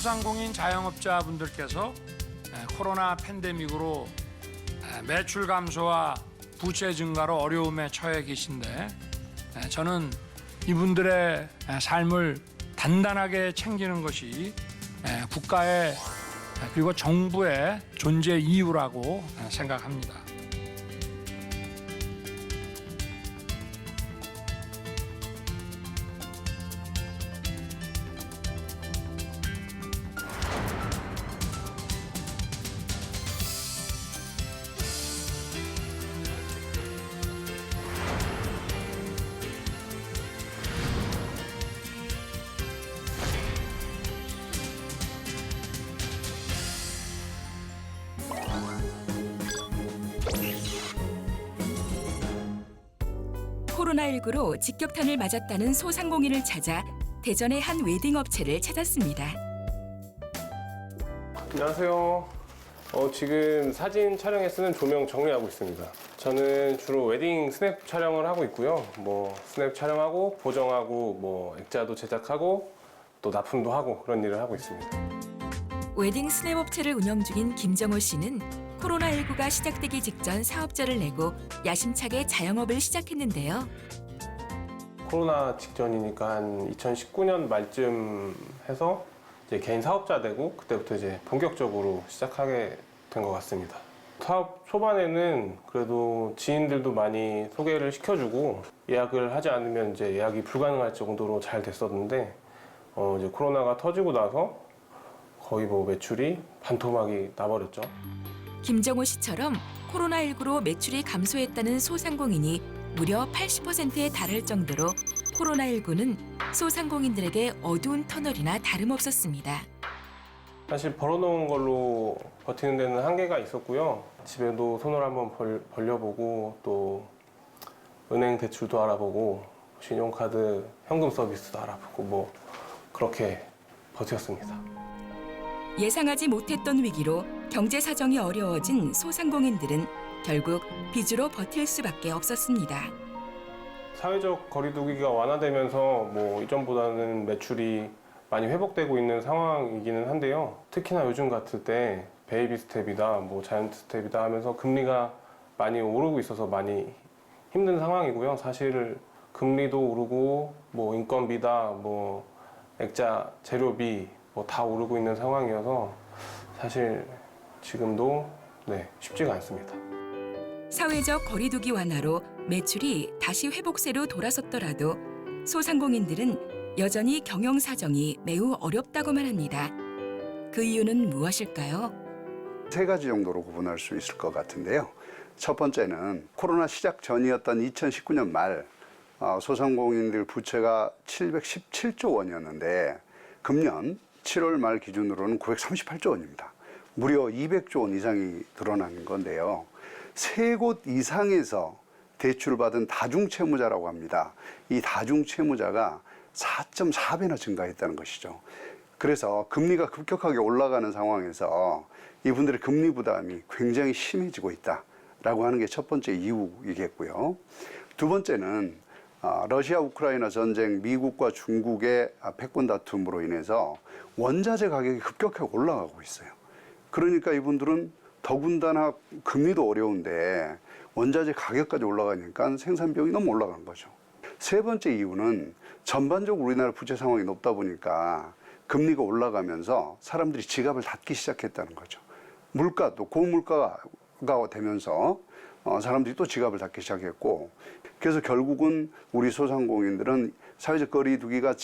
소상공인 자영업자분들께서 코로나 팬데믹으로 매출 감소와 부채 증가로 어려움에 처해 계신데 저는 이분들의 삶을 단단하게 챙기는 것이 국가의 그리고 정부의 존재 이유라고 생각합니다. 코로나19로 직격탄을 맞았다는 소상공인을 찾아 대전의 한 웨딩 업체를 찾았습니다. 안녕하세요. 지금 사진 촬영에 쓰는 조명 정리하고 있습니다. 저는 주로 웨딩 스냅 촬영을 하고 있고요. 스냅 촬영하고 보정하고 액자도 제작하고 또 납품도 하고 그런 일을 하고 있습니다. 웨딩 스냅 업체를 운영 중인 김정호 씨는 코로나19가 시작되기 직전 사업자를 내고 야심차게 자영업을 시작했는데요. 코로나 직전이니까 한 2019년 말쯤 해서 이제 개인 사업자 되고 그때부터 이제 본격적으로 시작하게 된 것 같습니다. 사업 초반에는 그래도 지인들도 많이 소개를 시켜주고 예약을 하지 않으면 이제 예약이 불가능할 정도로 잘 됐었는데 이제 코로나가 터지고 나서 거의 매출이 반토막이 나버렸죠. 김정호 씨처럼 코로나19로 매출이 감소했다는 소상공인이 무려 80%에 달할 정도로 코로나19는 소상공인들에게 어두운 터널이나 다름없었습니다. 사실 벌어놓은 걸로 버티는 데는 한계가 있었고요. 집에도 손을 한번 벌려보고 또 은행 대출도 알아보고 신용카드 현금 서비스도 알아보고 그렇게 버텼습니다. 예상하지 못했던 위기로 경제 사정이 어려워진 소상공인들은 결국 빚으로 버틸 수밖에 없었습니다. 사회적 거리두기가 완화되면서 이전보다는 매출이 많이 회복되고 있는 상황이기는 한데요. 특히나 요즘 같을 때 베이비 스텝이다, 자이언트 스텝이다 하면서 금리가 많이 오르고 있어서 많이 힘든 상황이고요. 사실 금리도 오르고 인건비다, 액자 재료비 다 오르고 있는 상황이어서 사실 지금도 쉽지가 않습니다. 사회적 거리두기 완화로 매출이 다시 회복세로 돌아섰더라도 소상공인들은 여전히 경영 사정이 매우 어렵다고만 합니다. 그 이유는 무엇일까요? 세 가지 정도로 구분할 수 있을 것 같은데요. 첫 번째는 코로나 시작 전이었던 2019년 말 소상공인들 부채가 717조 원이었는데 금년 7월 말 기준으로는 938조 원입니다. 무려 200조 원 이상이 드러나는 건데요. 세 곳 이상에서 대출을 받은 다중채무자라고 합니다. 이 다중채무자가 4.4배나 증가했다는 것이죠. 그래서 금리가 급격하게 올라가는 상황에서 이분들의 금리 부담이 굉장히 심해지고 있다라고 하는 게 첫 번째 이유이겠고요. 두 번째는 러시아 우크라이나 전쟁, 미국과 중국의 패권 다툼으로 인해서 원자재 가격이 급격하게 올라가고 있어요. 그러니까 이분들은 더군다나 금리도 어려운데 원자재 가격까지 올라가니까 생산 비용이 너무 올라간 거죠. 세 번째 이유는 전반적으로 우리나라 부채 상황이 높다 보니까 금리가 올라가면서 사람들이 지갑을 닫기 시작했다는 거죠. 물가도 고물가가 되면서 사람들이 또 지갑을 닫기 시작했고, 그래서 결국은 우리 소상공인들은 사회적 거리두기가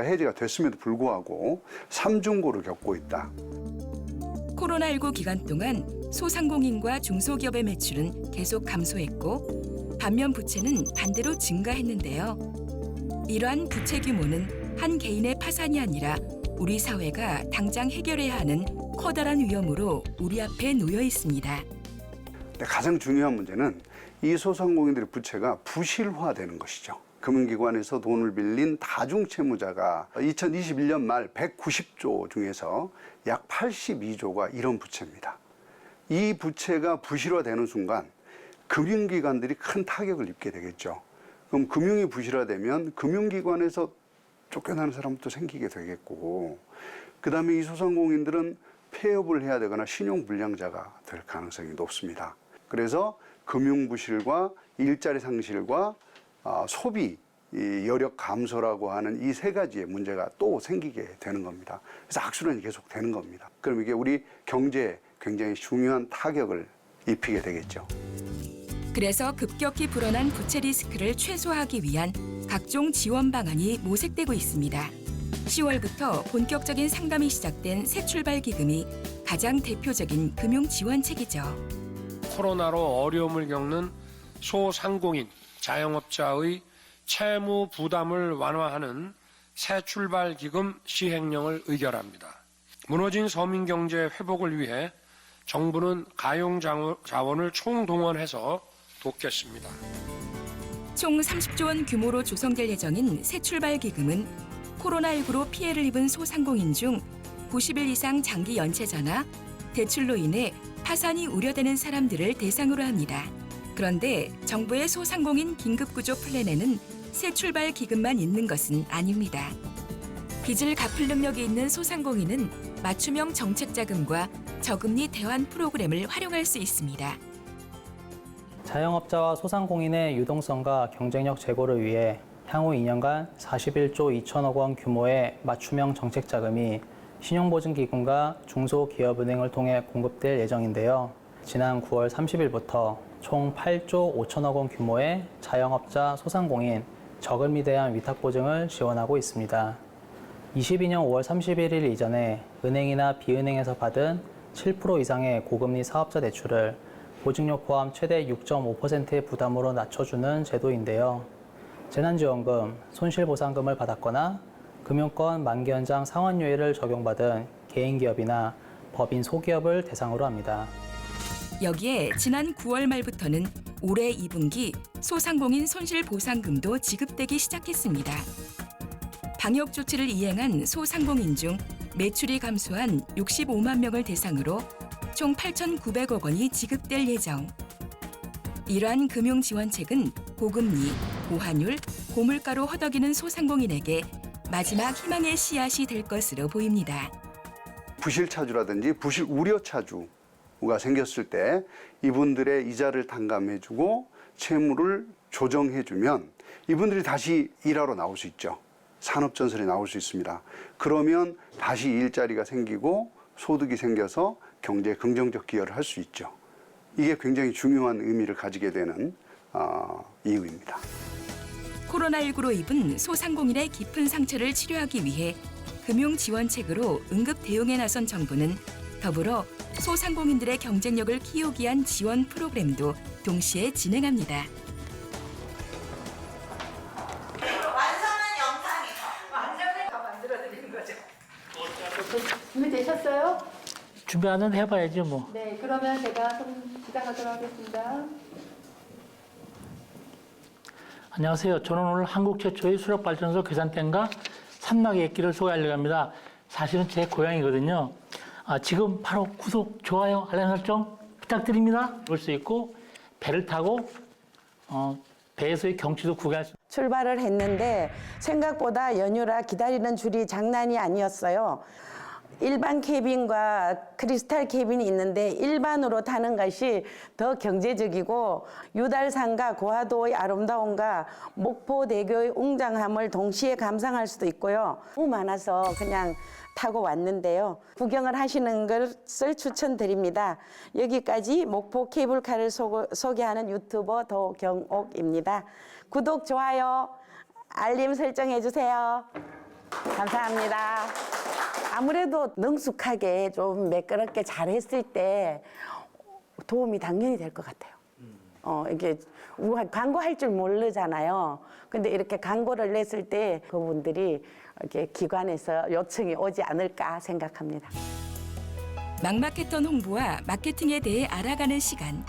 해제가 됐음에도 불구하고 삼중고를 겪고 있다. 코로나19 기간 동안 소상공인과 중소기업의 매출은 계속 감소했고 반면 부채는 반대로 증가했는데요. 이러한 부채 규모는 한 개인의 파산이 아니라 우리 사회가 당장 해결해야 하는 커다란 위험으로 우리 앞에 놓여 있습니다. 가장 중요한 문제는 이 소상공인들의 부채가 부실화되는 것이죠. 금융기관에서 돈을 빌린 다중채무자가 2021년 말 190조 중에서 약 82조가 이런 부채입니다. 이 부채가 부실화되는 순간 금융기관들이 큰 타격을 입게 되겠죠. 그럼 금융이 부실화되면 금융기관에서 쫓겨나는 사람도 생기게 되겠고, 그 다음에 이 소상공인들은 폐업을 해야 되거나 신용불량자가 될 가능성이 높습니다. 그래서 금융부실과 일자리 상실과 소비 여력 감소라고 하는 이 세 가지의 문제가 또 생기게 되는 겁니다. 그래서 악순환이 계속 되는 겁니다. 그럼 이게 우리 경제에 굉장히 중요한 타격을 입히게 되겠죠. 그래서 급격히 불어난 부채 리스크를 최소화하기 위한 각종 지원 방안이 모색되고 있습니다. 10월부터 본격적인 상담이 시작된 새출발 기금이 가장 대표적인 금융 지원책이죠. 코로나로 어려움을 겪는 소상공인, 자영업자의 채무 부담을 완화하는 새출발 기금 시행령을 의결합니다. 무너진 서민 경제 회복을 위해 정부는 가용 자원을 총동원해서 돕겠습니다. 총 30조 원 규모로 조성될 예정인 새출발 기금은 코로나19로 피해를 입은 소상공인 중 90일 이상 장기 연체자나 대출로 인해 파산이 우려되는 사람들을 대상으로 합니다. 그런데 정부의 소상공인 긴급구조 플랜에는 새출발 기금만 있는 것은 아닙니다. 빚을 갚을 능력이 있는 소상공인은 맞춤형 정책자금과 저금리 대환 프로그램을 활용할 수 있습니다. 자영업자와 소상공인의 유동성과 경쟁력 제고를 위해 향후 2년간 41조 2천억 원 규모의 맞춤형 정책자금이 신용보증기금과 중소기업은행을 통해 공급될 예정인데요. 지난 9월 30일부터 총 8조 5천억 원 규모의 자영업자, 소상공인 저금리 대한 위탁보증을 지원하고 있습니다. 22년 5월 31일 이전에 은행이나 비은행에서 받은 7% 이상의 고금리 사업자 대출을 보증료 포함 최대 6.5%의 부담으로 낮춰주는 제도인데요. 재난지원금, 손실보상금을 받았거나 금융권 만기 연장 상환유예를 적용받은 개인기업이나 법인 소기업을 대상으로 합니다. 여기에 지난 9월 말부터는 올해 2분기 소상공인 손실보상금도 지급되기 시작했습니다. 방역 조치를 이행한 소상공인 중 매출이 감소한 65만 명을 대상으로 총 8,900억 원이 지급될 예정. 이러한 금융지원책은 고금리, 고환율, 고물가로 허덕이는 소상공인에게 마지막 희망의 씨앗이 될 것으로 보입니다. 부실차주라든지 부실 우려차주가 생겼을 때 이분들의 이자를 탕감해주고 채무를 조정해주면 이분들이 다시 일하러 나올 수 있죠. 산업전선에 나올 수 있습니다. 그러면 다시 일자리가 생기고 소득이 생겨서 경제에 긍정적 기여를 할 수 있죠. 이게 굉장히 중요한 의미를 가지게 되는 이유입니다. 코로나19로 입은 소상공인의 깊은 상처를 치료하기 위해 금융지원책으로 응급 대응에 나선 정부는 더불어 소상공인들의 경쟁력을 키우기 위한 지원 프로그램도 동시에 진행합니다. 완성한 영상이죠. 완전히 다 만들어드리는 거죠. 준비되셨어요? 준비하는 해봐야지 뭐. 네, 그러면 제가 좀 시작하도록 하겠습니다. 안녕하세요. 저는 오늘 한국 최초의 수력발전소 계산대인가 산막의 액기를 소개하려고 합니다. 사실은 제 고향이거든요. 지금 바로 구독, 좋아요, 알람 설정 부탁드립니다. 볼 수 있고 배를 타고 배에서의 경치도 구경할 수. 출발을 했는데 생각보다 연휴라 기다리는 줄이 장난이 아니었어요. 일반 캐빈과 크리스탈 캐빈이 있는데 일반으로 타는 것이 더 경제적이고 유달산과 고화도의 아름다움과 목포대교의 웅장함을 동시에 감상할 수도 있고요. 너무 많아서 그냥 타고 왔는데요. 구경을 하시는 것을 추천드립니다. 여기까지 목포 케이블카를 소개하는 유튜버 도경옥입니다. 구독, 좋아요, 알림 설정해 주세요. 감사합니다. 아무래도 능숙하게 좀 매끄럽게 잘했을 때 도움이 당연히 될 것 같아요. 이게 우리가 광고할 줄 모르잖아요. 근데 이렇게 광고를 냈을 때 그분들이 이렇게 기관에서 요청이 오지 않을까 생각합니다. 막막했던 홍보와 마케팅에 대해 알아가는 시간.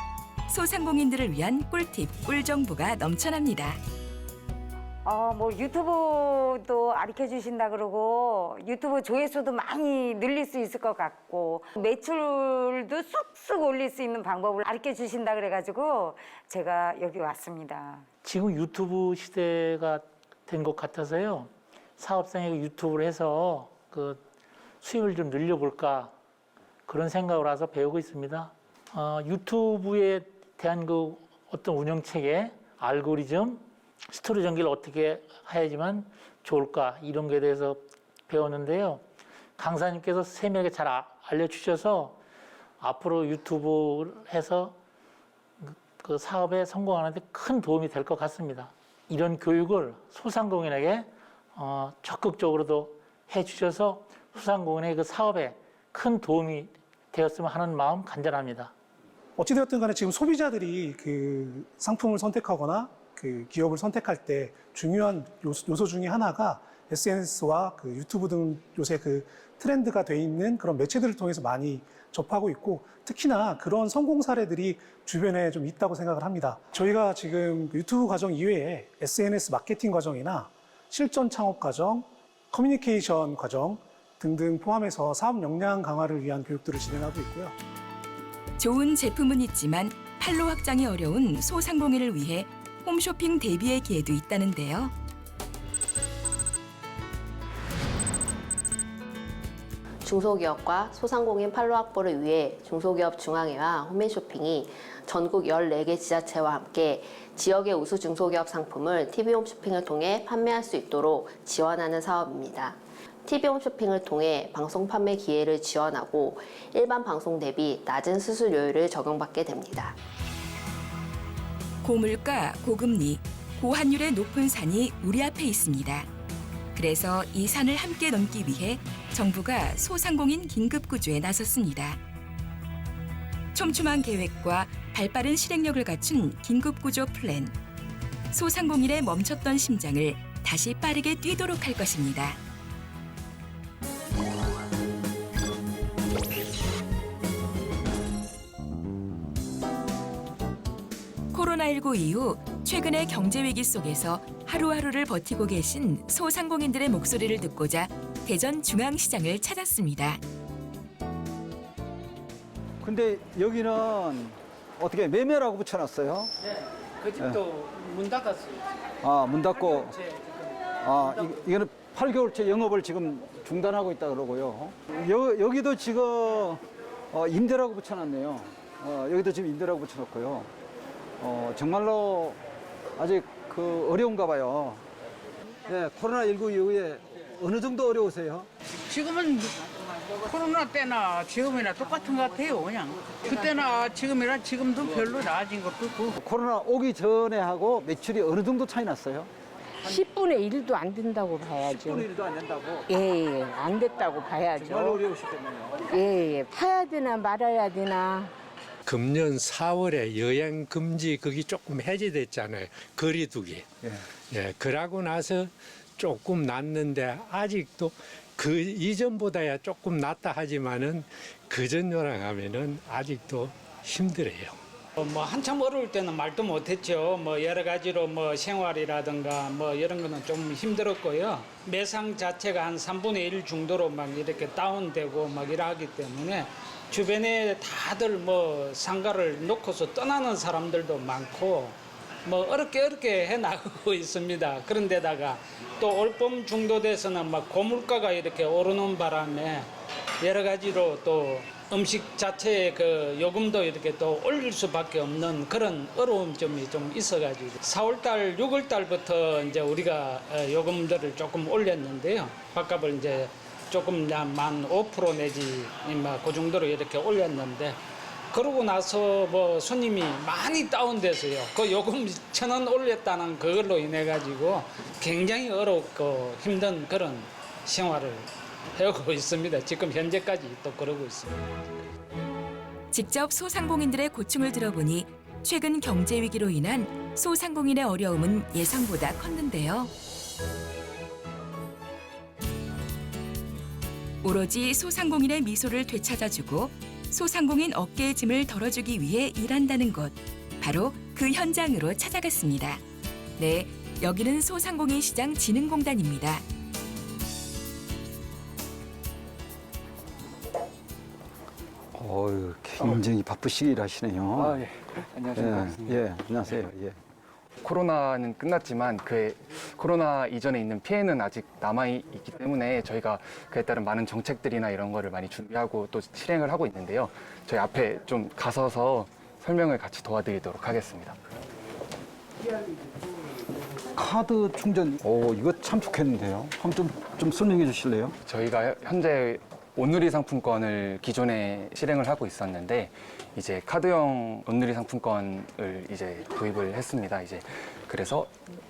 소상공인들을 위한 꿀팁, 꿀정보가 넘쳐납니다. 뭐 유튜브도 가르쳐 주신다 그러고 유튜브 조회수도 많이 늘릴 수 있을 것 같고 매출도 쑥쑥 올릴 수 있는 방법을 가르쳐 주신다 그래가지고 제가 여기 왔습니다. 지금 유튜브 시대가 된 것 같아서요. 사업성의 유튜브를 해서 그 수입을 좀 늘려볼까 그런 생각을 해서 배우고 있습니다. 유튜브에 대한 그 어떤 운영체계, 알고리즘, 스토리 전개를 어떻게 해야지만 좋을까 이런 거에 대해서 배웠는데요. 강사님께서 세밀하게 잘 알려주셔서 앞으로 유튜브를 해서 그 사업에 성공하는 데 큰 도움이 될 것 같습니다. 이런 교육을 소상공인에게 적극적으로도 해주셔서 소상공인의 그 사업에 큰 도움이 되었으면 하는 마음 간절합니다. 어찌되었든 간에 지금 소비자들이 그 상품을 선택하거나 그 기업을 선택할 때 중요한 요소 중에 하나가 SNS와 그 유튜브 등 요새 그 트렌드가 돼 있는 그런 매체들을 통해서 많이 접하고 있고, 특히나 그런 성공 사례들이 주변에 좀 있다고 생각을 합니다. 저희가 지금 유튜브 과정 이외에 SNS 마케팅 과정이나 실전 창업 과정, 커뮤니케이션 과정 등등 포함해서 사업 역량 강화를 위한 교육들을 진행하고 있고요. 좋은 제품은 있지만 판로 확장이 어려운 소상공인을 위해 홈쇼핑 대비의 기회도 있다는데요. 중소기업과 소상공인 판로 확보를 위해 중소기업 중앙회와 홈쇼핑이 전국 14개 지자체와 함께 지역의 우수 중소기업 상품을 TV홈쇼핑을 통해 판매할 수 있도록 지원하는 사업입니다. TV홈쇼핑을 통해 방송 판매 기회를 지원하고 일반 방송 대비 낮은 수수료율을 적용받게 됩니다. 고물가, 고금리, 고환율의 높은 산이 우리 앞에 있습니다. 그래서 이 산을 함께 넘기 위해 정부가 소상공인 긴급구조에 나섰습니다. 촘촘한 계획과 발빠른 실행력을 갖춘 긴급구조 플랜. 소상공인의 멈췄던 심장을 다시 빠르게 뛰도록 할 것입니다. 코로나19 이후 최근의 경제 위기 속에서 하루하루를 버티고 계신 소상공인들의 목소리를 듣고자 대전 중앙시장을 찾았습니다. 근데 여기는 어떻게 매매라고 붙여놨어요? 네, 그 집도 문 닫았어요. 아, 문 닫고. 아, 이거는 8개월째 영업을 지금 중단하고 있다 그러고요. 여기도 지금 임대라고 붙여놨네요. 여기도 지금 임대라고 붙여놓고요. 정말로 아직 그 어려운가 봐요. 네, 코로나19 이후에 어느 정도 어려우세요? 지금은 코로나 때나 지금이나 똑같은 것 같아요, 그냥. 그때나 지금이나 지금도 별로 나아진 것도 없고. 코로나 오기 전에 하고 매출이 어느 정도 차이 났어요? 10분의 1도 안 된다고 봐야죠. 10분의 1도 안 된다고? 예, 안 됐다고 봐야죠. 정말 어려우시겠네요. 예, 파야 되나 말아야 되나. 금년 4월에 여행 금지 그게 조금 해제됐잖아요. 거리두기. 예, 그러고 나서 조금 났는데 아직도 그 이전보다야 조금 낫다 하지만은 그전이랑 하면은 아직도 힘들어요. 뭐 한참 어려울 때는 말도 못했죠. 뭐 여러 가지로 뭐 생활이라든가 뭐 이런 거는 좀 힘들었고요. 매상 자체가 한 3분의 1 정도로 막 이렇게 다운되고 막 이러기 때문에 주변에 다들 뭐 상가를 놓고서 떠나는 사람들도 많고 뭐 어렵게 해나가고 있습니다. 그런데다가 또 올봄 정도 돼서는 막 고물가가 이렇게 오르는 바람에 여러 가지로 또 음식 자체의 그 요금도 이렇게 또 올릴 수밖에 없는 그런 어려운 점이 좀 있어가지고 4월달, 6월달부터 이제 우리가 요금들을 조금 올렸는데요. 밥값을 이제 조금 한 5% 내지 그 정도로 이렇게 올렸는데 그러고 나서 뭐 손님이 많이 다운돼서요. 그 요금 1,000원 올렸다는 그걸로 인해 가지고 굉장히 어렵고 힘든 그런 생활을 해오고 있습니다. 지금 현재까지 또 그러고 있습니다. 직접 소상공인들의 고충을 들어보니 최근 경제 위기로 인한 소상공인의 어려움은 예상보다 컸는데요. 오로지 소상공인의 미소를 되찾아주고 소상공인 어깨의 짐을 덜어주기 위해 일한다는 곳, 바로 그 현장으로 찾아갔습니다. 네, 여기는 소상공인 시장 진흥공단입니다. 굉장히 바쁘시게 일하시네요. 예. 안녕하십니까. 예, 안녕하세요. 예. 코로나는 끝났지만 그 코로나 이전에 있는 피해는 아직 남아있기 때문에 저희가 그에 따른 많은 정책들이나 이런 거를 많이 준비하고 또 실행을 하고 있는데요. 저희 앞에 좀 가서서 설명을 같이 도와드리도록 하겠습니다. 카드 충전, 이거 참 좋겠는데요. 한번 좀 설명해 주실래요? 저희가 현재 온누리 상품권을 기존에 실행을 하고 있었는데 이제 카드형 온누리 상품권을 이제 도입을 했습니다. 이제 그래서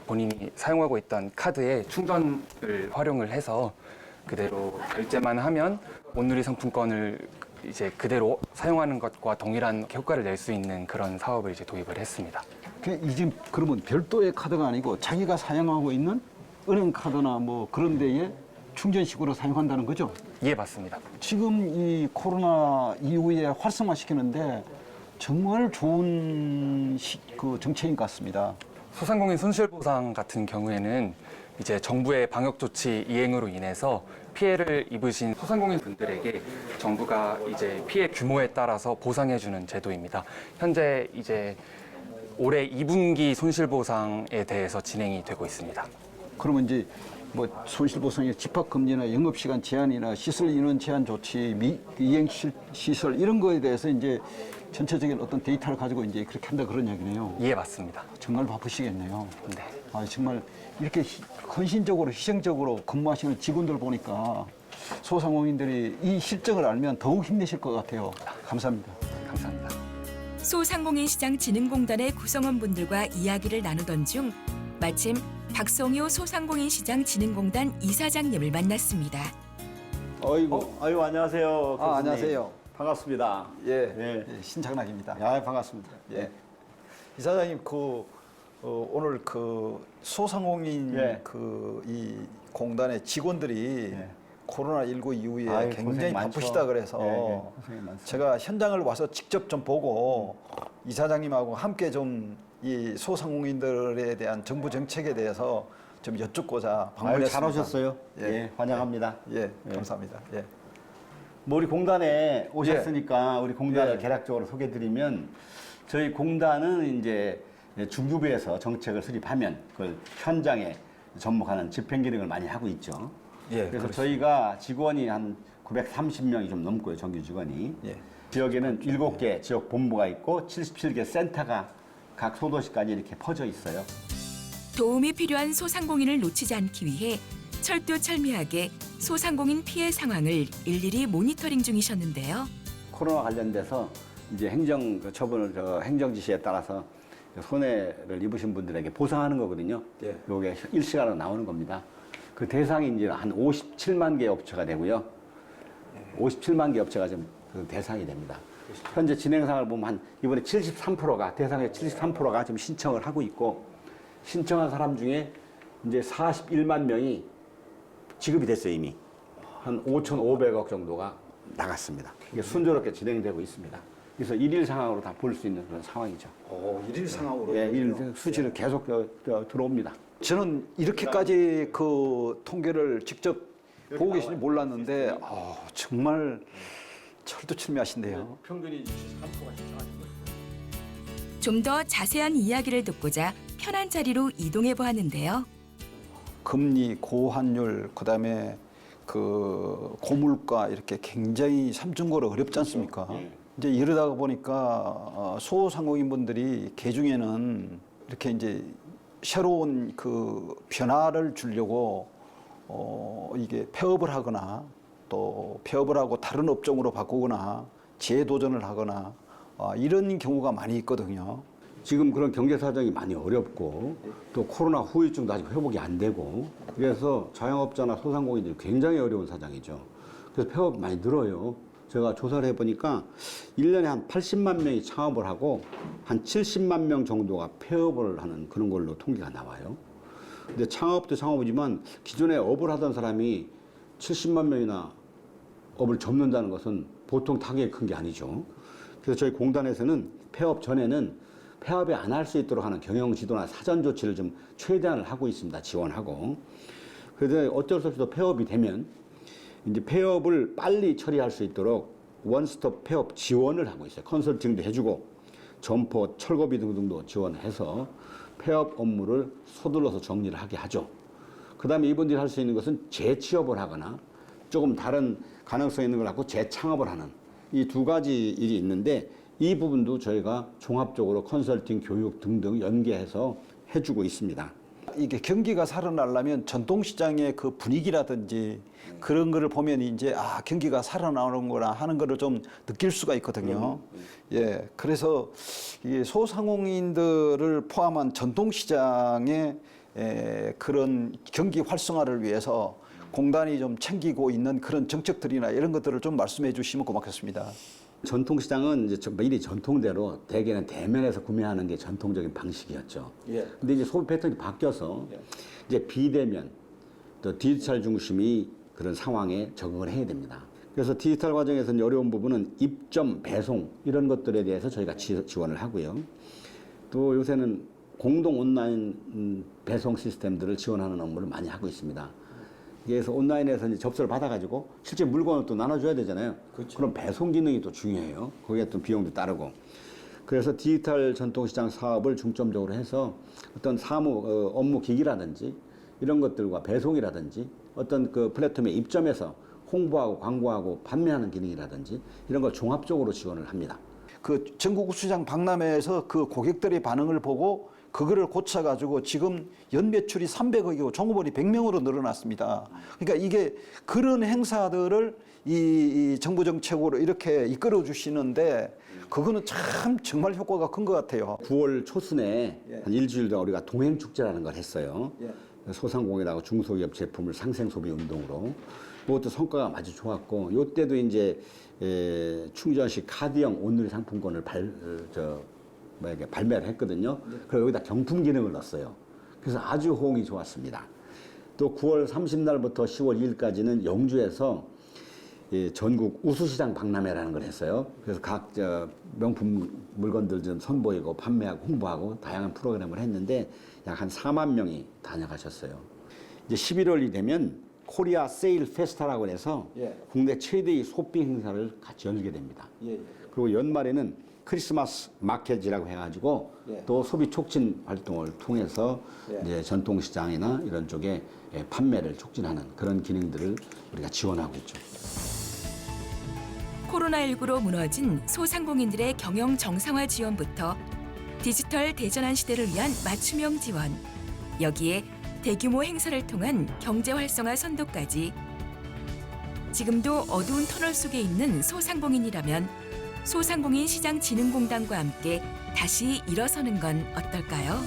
본인이 사용하고 있던 카드에 충전을 활용을 해서 그대로 결제만 하면 온누리 상품권을 이제 그대로 사용하는 것과 동일한 효과를 낼 수 있는 그런 사업을 이제 도입을 했습니다. 이 지금 그러면 별도의 카드가 아니고 자기가 사용하고 있는 은행 카드나 뭐 그런 데에 충전식으로 사용한다는 거죠? 예, 맞습니다. 지금 이 코로나 이후에 활성화시키는데 정말 좋은 그 정책인 것 같습니다. 소상공인 손실보상 같은 경우에는 이제 정부의 방역 조치 이행으로 인해서 피해를 입으신 소상공인 분들에게 정부가 이제 피해 규모에 따라서 보상해주는 제도입니다. 현재 이제 올해 2분기 손실보상에 대해서 진행이 되고 있습니다. 그러면 이제 뭐 손실보상의 집합금지나 영업시간 제한이나 시설 인원 제한 조치, 이행 시설 이런 거에 대해서 이제 전체적인 어떤 데이터를 가지고 이제 그렇게 한다 그런 이야기네요. 예, 맞습니다. 정말 바쁘시겠네요. 네. 정말 이렇게 헌신적으로 희생적으로 근무하시는 직원들 보니까 소상공인들이 이 실정을 알면 더욱 힘내실 것 같아요. 감사합니다. 감사합니다. 소상공인시장진흥공단의 구성원분들과 이야기를 나누던 중 마침 박성효 소상공인시장진흥공단 이사장님을 만났습니다. 아유 안녕하세요. 교수님. 안녕하세요. 반갑습니다. 예, 신장락입니다. 반갑습니다. 예. 이사장님 오늘 소상공인 예. 이 공단의 직원들이 코로나19 이후에 굉장히 고생 바쁘시다 많죠. 그래서 고생이 많습니다. 제가 현장을 와서 직접 좀 보고 이사장님하고 함께 좀 이 소상공인들에 대한 정부 정책에 대해서 좀 여쭙고자 방문했습니다. 잘 오셨어요. 환영합니다. 감사합니다. 뭐 우리 공단에 오셨으니까 우리 공단을 예. 개략적으로 소개드리면 저희 공단은 이제 중규부에서 정책을 수립하면 그걸 현장에 접목하는 집행 기능을 많이 하고 있죠. 그래서 그렇습니다. 저희가 직원이 한 930명이 좀 넘고요, 정규 직원이. 지역에는 7개 지역 본부가 있고 77개 센터가 각 소도시까지 이렇게 퍼져 있어요. 도움이 필요한 소상공인을 놓치지 않기 위해 철두철미하게 소상공인 피해 상황을 일일이 모니터링 중이셨는데요. 코로나 관련돼서 이제 행정 처분을 행정 지시에 따라서 손해를 입으신 분들에게 보상하는 거거든요. 요게 일시간으로 나오는 겁니다. 그 대상이 이제 한 57만 개 업체가 되고요. 57만 개 업체가 좀 그 대상이 됩니다. 현재 진행 상황을 보면 이번에 73%가 대상의 73%가 지금 신청을 하고 있고 신청한 사람 중에 이제 41만 명이 지급이 됐어요, 이미. 한 5,500억 정도가 나갔습니다. 이게 순조롭게 진행되고 있습니다. 그래서 일일 상황으로 다 볼 수 있는 그런 상황이죠. 일일 상황으로? 일일 수치는 계속 들어옵니다. 저는 이렇게까지 그 통계를 직접 보고 계신지 몰랐는데 정말 철두철미하신데요. 평균이 73%가 신청하신 거예요. 좀 더 자세한 이야기를 듣고자 편한 자리로 이동해 보았는데요. 금리, 고환율, 그다음에 그 고물가 이렇게 굉장히 삼중고로 어렵지 않습니까? 이제 이러다 보니까 소상공인분들이 개중에는 이렇게 이제 새로운 그 변화를 주려고 이게 폐업을 하거나 또 폐업을 하고 다른 업종으로 바꾸거나 재도전을 하거나 이런 경우가 많이 있거든요. 지금 그런 경제 사정이 많이 어렵고 또 코로나 후유증도 아직 회복이 안 되고 그래서 자영업자나 소상공인들이 굉장히 어려운 사정이죠. 그래서 폐업이 많이 늘어요. 제가 조사를 해보니까 1년에 한 80만 명이 창업을 하고 한 70만 명 정도가 폐업을 하는 그런 걸로 통계가 나와요. 근데 창업도 창업이지만 기존에 업을 하던 사람이 70만 명이나 업을 접는다는 것은 보통 타격이 큰 게 아니죠. 그래서 저희 공단에서는 폐업 전에는 폐업이 안 할 수 있도록 하는 경영 지도나 사전 조치를 좀 최대한을 하고 있습니다. 지원하고. 그래서 어쩔 수 없이 또 폐업이 되면 이제 폐업을 빨리 처리할 수 있도록 원스톱 폐업 지원을 하고 있어요. 컨설팅도 해주고 점포, 철거비 등등도 지원해서 폐업 업무를 서둘러서 정리를 하게 하죠. 그 다음에 이분들이 할 수 있는 것은 재취업을 하거나 조금 다른 가능성 있는 걸 갖고 재창업을 하는 이 두 가지 일이 있는데 이 부분도 저희가 종합적으로 컨설팅, 교육 등등 연계해서 해주고 있습니다. 이게 경기가 살아나려면 전통시장의 그 분위기라든지 그런 거를 보면 이제 아 경기가 살아나오는구나 하는 거를 좀 느낄 수가 있거든요. 예, 그래서 이 소상공인들을 포함한 전통시장의 그런 경기 활성화를 위해서 공단이 좀 챙기고 있는 그런 정책들이나 이런 것들을 좀 말씀해 주시면 고맙겠습니다. 전통시장은 이제 미리 전통대로 대개는 대면에서 구매하는 게 전통적인 방식이었죠. 예. 근데 이제 소비 패턴이 바뀌어서 이제 비대면 또 디지털 중심의 그런 상황에 적응을 해야 됩니다. 그래서 디지털 과정에서는 어려운 부분은 입점, 배송 이런 것들에 대해서 저희가 지원을 하고요. 또 요새는 공동 온라인 배송 시스템들을 지원하는 업무를 많이 하고 있습니다. 그래서 온라인에서 이제 접수를 받아가지고 실제 물건을 또 나눠줘야 되잖아요. 그렇죠. 그럼 배송 기능이 또 중요해요. 거기에 또 비용도 따르고. 그래서 디지털 전통시장 사업을 중점적으로 해서 어떤 사무, 업무 기기라든지 이런 것들과 배송이라든지 어떤 그 플랫폼에 입점해서 홍보하고 광고하고 판매하는 기능이라든지 이런 걸 종합적으로 지원을 합니다. 그 전국 우수시장 박람회에서 그 고객들의 반응을 보고 그거를 고쳐가지고 지금 연 매출이 300억이고 종업원이 100명으로 늘어났습니다. 그러니까 이게 그런 행사들을 이 정부 정책으로 이렇게 이끌어 주시는데 그거는 참 정말 효과가 큰 것 같아요. 9월 초순에 한 일주일 동안 우리가 동행축제라는 걸 했어요. 소상공인하고 중소기업 제품을 상생소비 운동으로. 그것도 성과가 아주 좋았고, 이때도 이제 충전식 카드형 온누리 상품권을 발매를 했거든요. 그리고 여기다 경품 기능을 넣었어요. 그래서 아주 호응이 좋았습니다. 또 9월 30날부터 10월 2일까지는 영주에서 전국 우수시장 박람회라는 걸 했어요. 그래서 각 명품 물건들 좀 선보이고 판매하고 홍보하고 다양한 프로그램을 했는데 약 한 4만 명이 다녀가셨어요. 이제 11월이 되면 코리아 세일 페스타라고 해서 국내 최대의 소비 행사를 같이 열게 됩니다. 그리고 연말에는 크리스마스 마켓이라고 해가지고 또 소비 촉진 활동을 통해서 이제 전통시장이나 이런 쪽에 판매를 촉진하는 그런 기능들을 우리가 지원하고 있죠. 코로나19로 무너진 소상공인들의 경영 정상화 지원부터 디지털 대전환 시대를 위한 맞춤형 지원, 여기에 대규모 행사를 통한 경제 활성화 선도까지 지금도 어두운 터널 속에 있는 소상공인이라면 소상공인 시장진흥공단과 함께 다시 일어서는 건 어떨까요?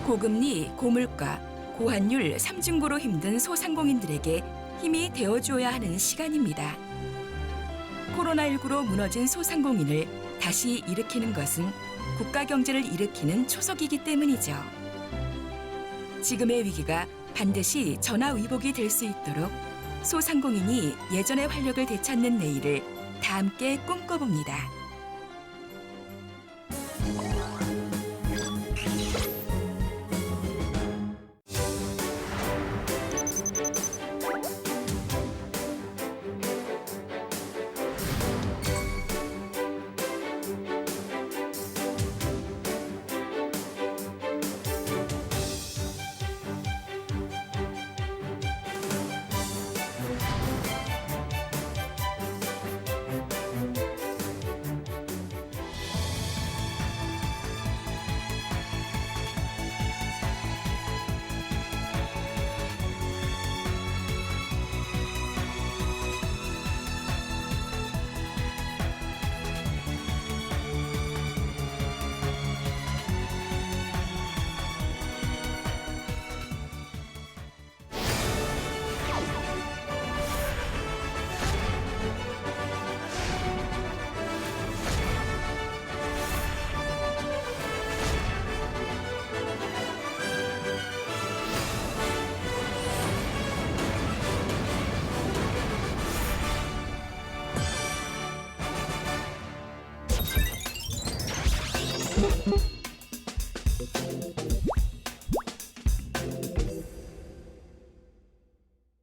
고금리, 고물가, 고환율 삼중고로 힘든 소상공인들에게 힘이 되어줘야 하는 시간입니다. 코로나19로 무너진 소상공인을 다시 일으키는 것은 국가 경제를 일으키는 초석이기 때문이죠. 지금의 위기가 반드시 전화위복이 될 수 있도록 소상공인이 예전의 활력을 되찾는 내일을 다 함께 꿈꿔봅니다. 네.